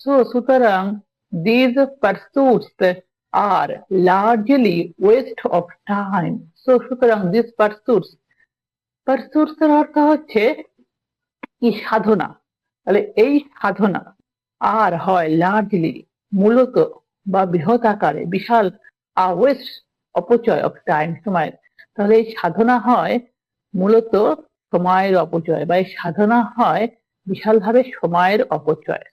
সুতরাং these pursuits are largely waste of time. সুতরাং these pursuits এর অর্থ হচ্ছে কি সাধনা, তাহলে এই সাধনা আর হয় লার্জলি মূলত বা বৃহৎ আকারে বিশাল ওয়েস্ট অপচয় অফ টাইম সময়ের, তাহলে এই সাধনা হয় মূলত সময়ের অপচয় বা এই সাধনা হয় বিশালভাবে সময়ের অপচয়।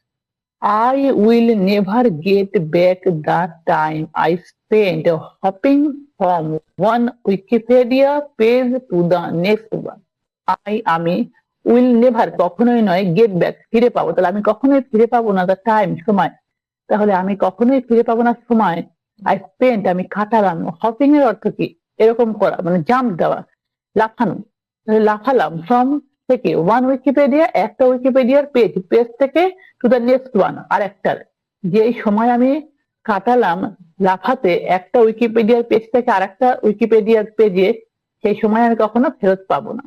I will never get back the time I spent hopping from one Wikipedia page to the next one. আমি উইল নেভার কখনোই নয়, গেট ব্যাক ফিরে পাবো, তাহলে আমি কখনোই ফিরে পাবো না দ্য টাইম সময়, তাহলে আমি কখনোই ফিরে পাবো না সময় আই স্পেন্ট আমি কাটালাম। হপিং এর অর্থ কি? এরকম করা, মানে জাম্প দেওয়া, লাফানো, লাফালাম ফ্রম থেকে ওয়ান উইকিপিডিয়া একটা উইকিপিডিয়ার পেজ থেকে টু দ্য নেক্সট ওয়ান আর একটার, যে সময় আমি কাটালাম লাফাতে একটা উইকিপিডিয়ার পেজ থেকে আর একটা উইকিপিডিয়ার পেজে, সেই সময় আমি কখনো ফেরত পাবো না।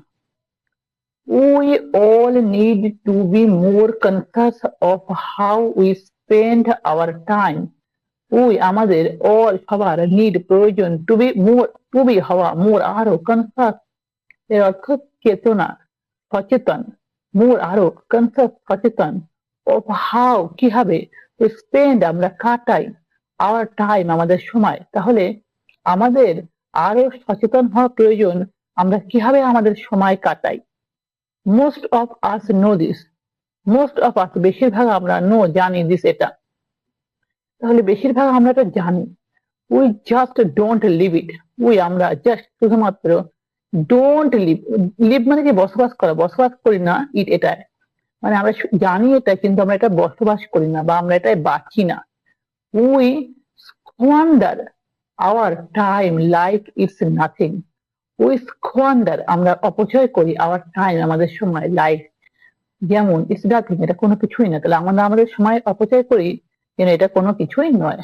We all need to be more conscious of how we spend our time. We আমাদের all সবার need প্রয়োজন to be more, to be হওয়া, more আরো, conscious এর অর্থ চেতনা, সচেতন, more আরো, conscious সচেতন, of how কিভাবে we spend আমরা কাটাই our time আমাদের সময়, তাহলে আমাদের আরো সচেতন হওয়া প্রয়োজন আমরা কিভাবে আমাদের সময় কাটাই। Most of us know this. Most of us বেশিরভাগ আমরা know জানি this এটা, তাহলে বেশিরভাগ আমরা এটা জানি। We just don't live it. We আমরা just শুধুমাত্র don't live মানে কি বসবাস করা, বসবাস করি না it এটাই, মানে আমরা জানি এটা কিন্তু আমরা এটা বসবাস করি না বা আমরা এটাই বাঁচি না। We squander our time like it's nothing. We squander আমরা অপচয় করি our time আমাদের সময় লাইক যেমন ইটস নাথিং এটা কোনো কিছুই না, তাহলে আমরা আমাদের সময় অপচয় করি যেন এটা কোনো কিছুই নয়।